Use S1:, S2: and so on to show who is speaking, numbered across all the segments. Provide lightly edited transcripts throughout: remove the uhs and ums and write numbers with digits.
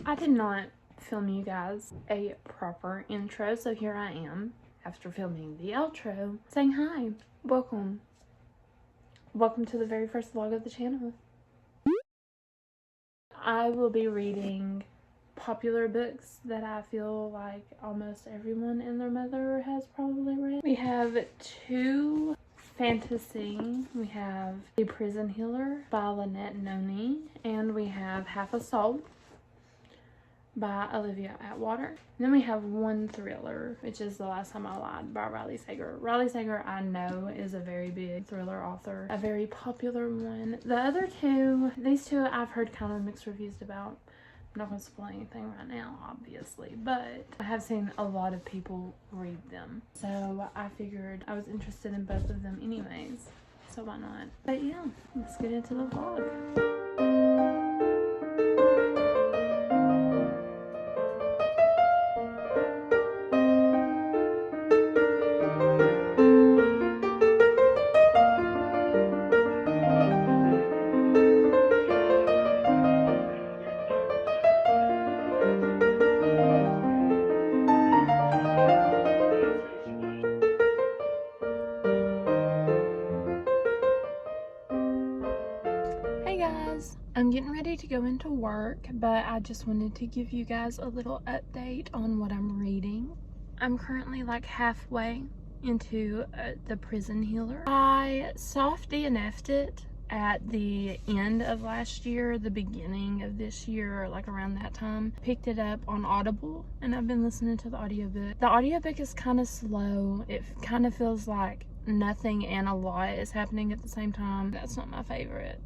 S1: I did not film you guys a proper intro, so here I am after filming the outro saying hi. Welcome to the very first vlog of the channel. I will be reading popular books that I feel like almost everyone and their mother has probably read. We have two fantasy. We have The Prison Healer by Lynette Noni, and we have Half a Soul by Olivia Atwater. And then we have one thriller, which is The Last Time I Lied by Riley Sager. Riley Sager, I know, is a very big thriller author, a very popular one. The other two, these two I've heard kind of mixed reviews about. I'm not going to spoil anything right now, obviously, but I have seen a lot of people read them. So I figured I was interested in both of them anyways, so why not? But yeah, let's get into the vlog. I'm getting ready to go into work, but I just wanted to give you guys a little update on what I'm reading. I'm currently like halfway into The Prison Healer. I soft DNF'd it at the end of last year, the beginning of this year, like around that time. Picked it up on Audible, and I've been listening to the audiobook. The audiobook is kind of slow. It kind of feels like nothing and a lot is happening at the same time. That's not my favorite.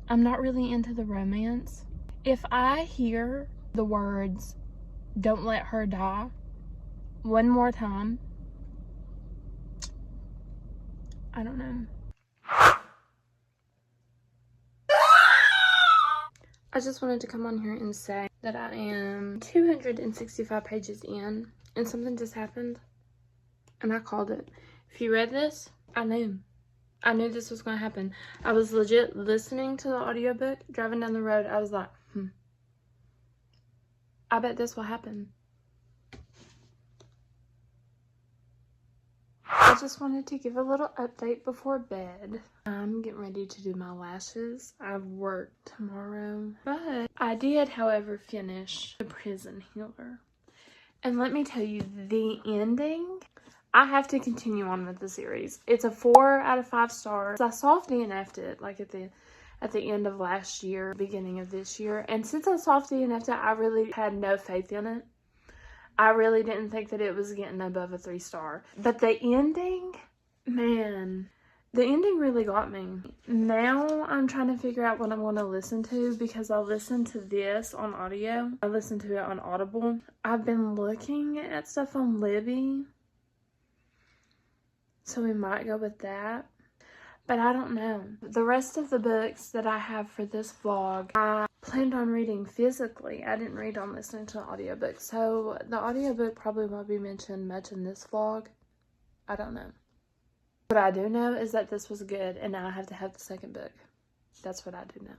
S1: I'm not really into the romance. If I hear the words, "Don't let her die," one more time, I don't know. I just wanted to come on here and say that I am 265 pages in, and something just happened, and I called it. If you read this, I knew this was going to happen. I was legit listening to the audiobook, driving down the road. I was like, I bet this will happen. I just wanted to give a little update before bed. I'm getting ready to do my lashes. I have work tomorrow. But I did, however, finish The Prison Healer. And let me tell you, the ending, I have to continue on with the series. It's a 4 out of 5 stars. I soft DNF'd it like at the end of last year, beginning of this year. And since I soft DNF'd it, I really had no faith in it. I really didn't think that it was getting above a 3-star. But the ending, man, the ending really got me. Now I'm trying to figure out what I'm going to listen to, because I listened to this on audio. I listened to it on Audible. I've been looking at stuff on Libby, so we might go with that, but I don't know. The rest of the books that I have for this vlog, I planned on reading physically. I didn't read on listening to the audiobook, so the audiobook probably won't be mentioned much in this vlog. I don't know. What I do know is that this was good, and now I have to have the second book. That's what I do know.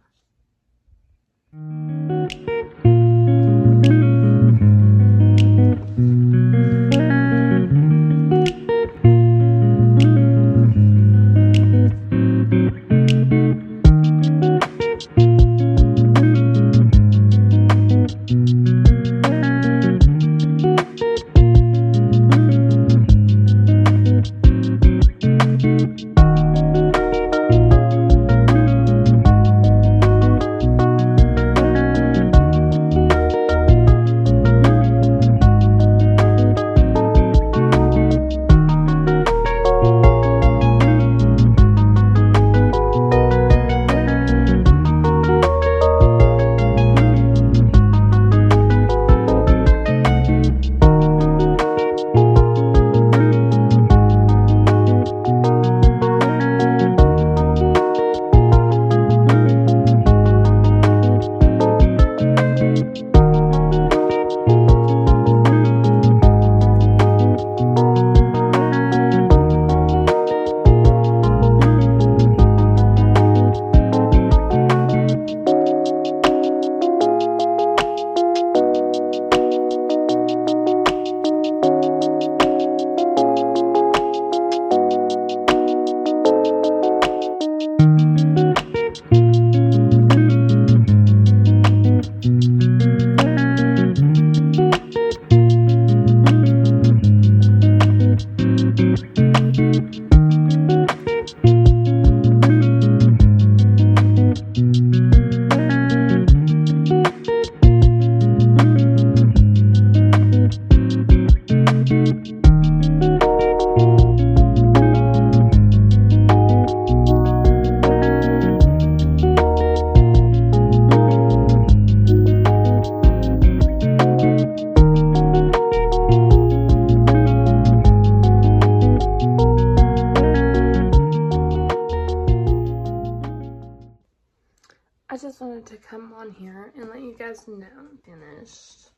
S1: guys know, finished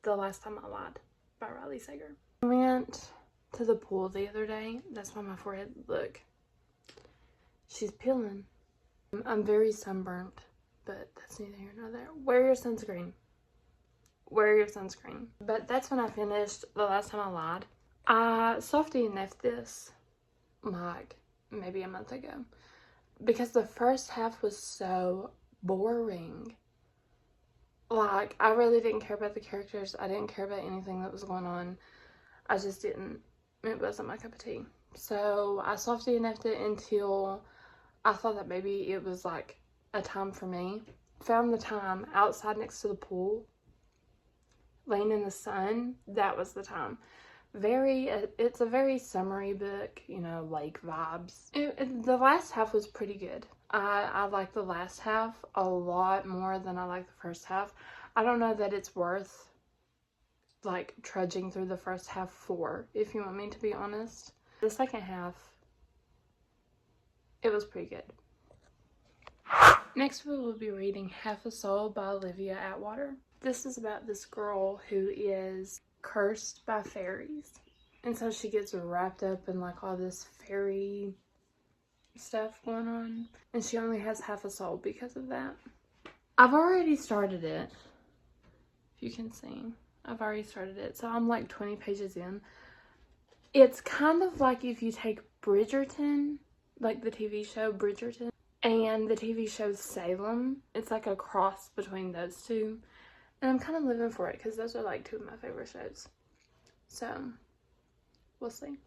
S1: The Last Time I Lied by Riley Sager. I went to the pool the other day. That's why my forehead, look, she's peeling. I'm very sunburnt, but that's neither here nor there. Wear your sunscreen. Wear your sunscreen. But that's when I finished The Last Time I Lied. I soft DNF'd this like maybe a month ago because the first half was so boring. Like, I really didn't care about the characters. I didn't care about anything that was going on. I just didn't. It wasn't my cup of tea. So I soft DNF'd it until I thought that maybe it was like a time for me. Found the time outside next to the pool, laying in the sun. That was the time. It's a very summery book, you know, lake vibes. The last half was pretty good. I like the last half a lot more than I like the first half. I don't know that it's worth like trudging through the first half for, if you want me to be honest. The second half, it was pretty good. Next we will be reading Half a Soul by Olivia Atwater. This is about this girl who is cursed by fairies. And so she gets wrapped up in like all this fairy stuff going on. And she only has half a soul because of that. I've already started it. If you can see. I've already started it. So I'm like 20 pages in. It's kind of like if you take Bridgerton, like the TV show Bridgerton, and the TV show Salem. It's like a cross between those two. And I'm kind of living for it because those are like two of my favorite shows. So, we'll see.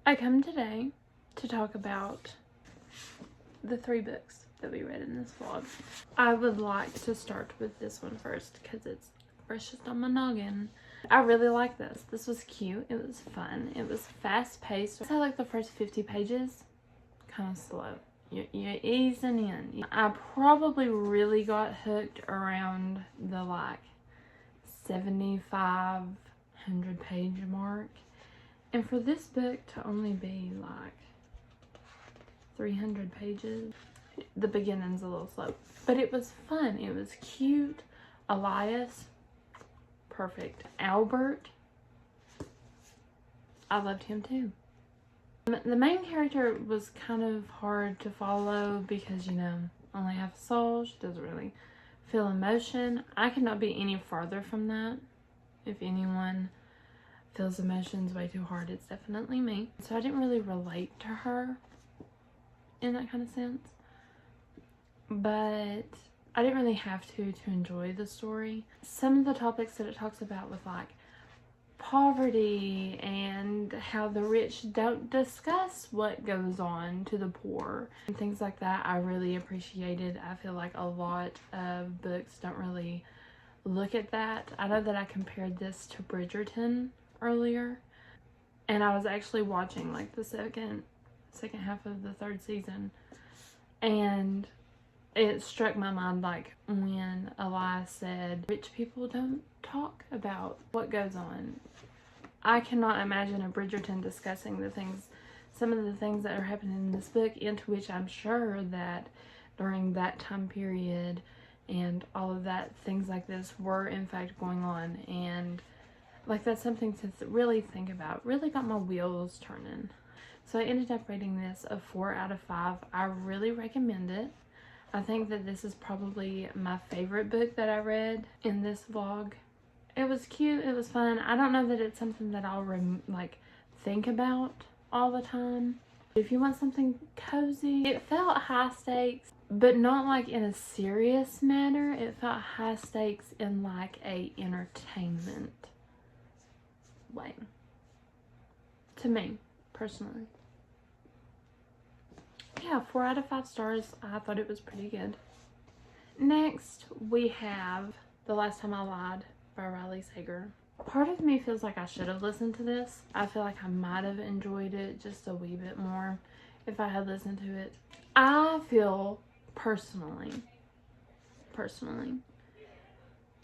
S1: I come today to talk about the 3 books that we read in this vlog. I would like to start with this one first because it's freshest on my noggin. I really like this. This was cute. It was fun. It was fast paced. I like the first 50 pages, kind of slow. You're easing in. I probably really got hooked around the like 7,500 page mark. And for this book to only be like 300 pages, the beginning's a little slow. But it was fun. It was cute. Elias, perfect. Albert, I loved him too. The main character was kind of hard to follow because, you know, only half a soul. She doesn't really feel emotion. I cannot be any farther from that. If anyone feels emotions way too hard, it's definitely me. So I didn't really relate to her in that kind of sense. But I didn't really have to enjoy the story. Some of the topics that it talks about with like poverty and how the rich don't discuss what goes on to the poor and things like that, I really appreciated. I feel like a lot of books don't really look at that. I know that I compared this to Bridgerton earlier, and I was actually watching like the second half of the 3rd season, and it struck my mind like when Elias said rich people don't talk about what goes on. I cannot imagine a Bridgerton discussing some of the things that are happening in this book, into which I'm sure that during that time period and all of that, things like this were in fact going on. And like, that's something to really think about. Really got my wheels turning. So I ended up rating this a 4 out of 5. I really recommend it. I think that this is probably my favorite book that I read in this vlog. It was cute. It was fun. I don't know that it's something that I'll like think about all the time. If you want something cozy, it felt high stakes, but not like in a serious manner. It felt high stakes in like a entertainment way. To me, personally. Yeah, 4 out of 5 stars. I thought it was pretty good. Next, we have The Last Time I Lied by Riley Sager. Part of me feels like I should have listened to this. I feel like I might have enjoyed it just a wee bit more if I had listened to it. I feel personally,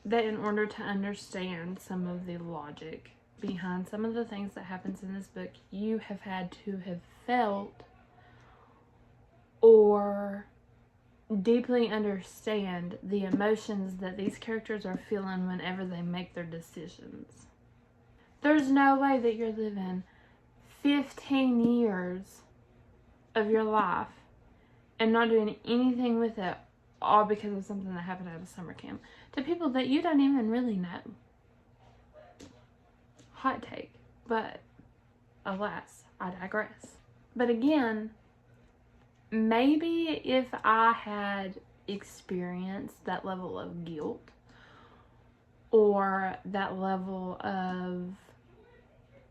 S1: that in order to understand some of the logic behind some of the things that happens in this book, you have had to have felt or deeply understand the emotions that these characters are feeling whenever they make their decisions. There's no way that you're living 15 years of your life and not doing anything with it, all because of something that happened at a summer camp, to people that you don't even really know. Hot take, but alas, I digress. But again, maybe if I had experienced that level of guilt or that level of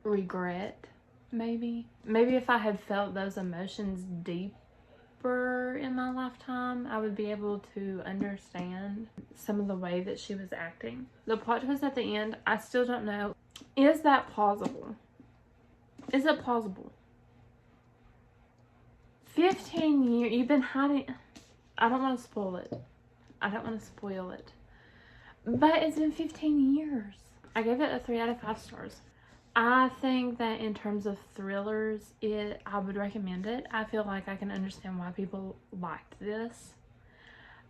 S1: regret, maybe if I had felt those emotions deeper in my lifetime, I would be able to understand some of the way that she was acting. The plot twist at the end, I still don't know. Is that plausible? Is it plausible? 15 years, you've been hiding. I don't want to spoil it. I don't want to spoil it. But it's been 15 years. I gave it a 3 out of 5 stars. I think that in terms of thrillers, I would recommend it. I feel like I can understand why people liked this.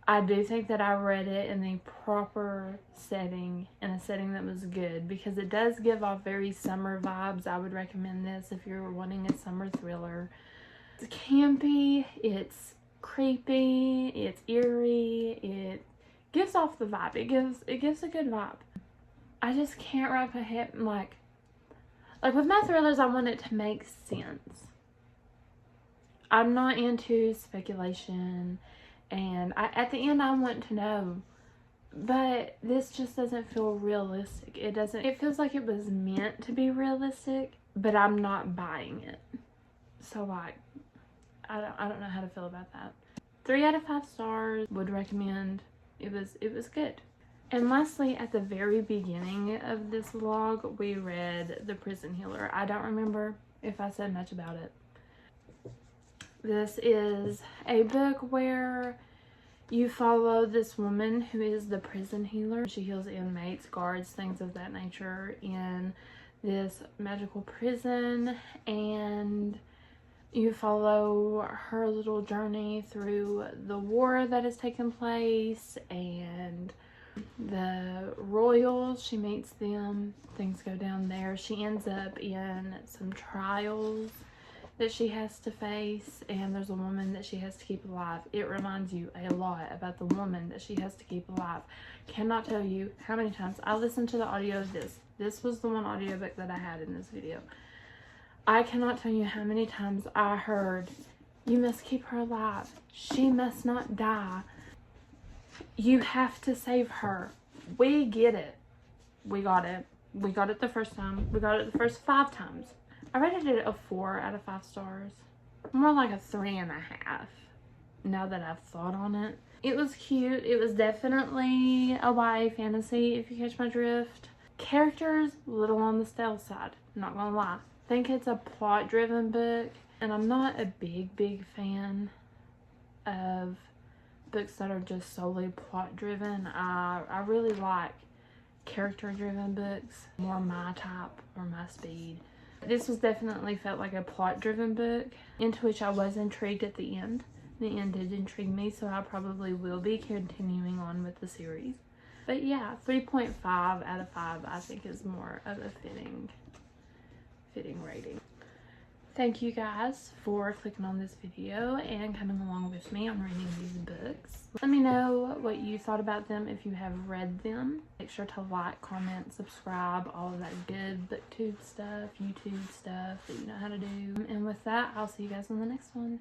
S1: I do think that I read it in the proper setting, in a setting that was good, because it does give off very summer vibes. I would recommend this if you're wanting a summer thriller. It's campy, it's creepy, it's eerie, it gives off the vibe. It gives a good vibe. I just can't wrap my head, like with my thrillers, I want it to make sense. I'm not into speculation, and at the end I want to know, but this just doesn't feel realistic. It feels like it was meant to be realistic, but I'm not buying it. So like, I don't know how to feel about that. 3 out of 5 stars, would recommend. It was good. And lastly, at the very beginning of this vlog, we read The Prison Healer. I don't remember if I said much about it. This is a book where you follow this woman who is the prison healer. She heals inmates, guards, things of that nature in this magical prison, and you follow her little journey through the war that has taken place and the royals. She meets them, things go down there. She ends up in some trials that she has to face, and there's a woman that she has to keep alive. It reminds you a lot about the woman that she has to keep alive. Cannot tell you how many times I listened to the audio of this. This was the one audiobook that I had in this video. I cannot tell you how many times I heard, you must keep her alive. She must not die. You have to save her. We get it. We got it. We got it the first time. We got it the first 5 times. I rated it a 4 out of 5 stars. More like a 3.5 now that I've thought on it. It was cute. It was definitely a YA fantasy, if you catch my drift. Characters, a little on the stale side. Not gonna lie. I think it's a plot-driven book, and I'm not a big fan of books that are just solely plot-driven. I really like character-driven books, more my type or my speed. This was definitely felt like a plot-driven book, into which I was intrigued at the end. The end did intrigue me, so I probably will be continuing on with the series. But yeah, 3.5 out of 5 I think is more of a fitting rating. Thank you guys for clicking on this video and coming along with me on reading these books. Let me know what you thought about them if you have read them. Make sure to like, comment, subscribe, all of that good booktube stuff, YouTube stuff that you know how to do. And with that, I'll see you guys on the next one.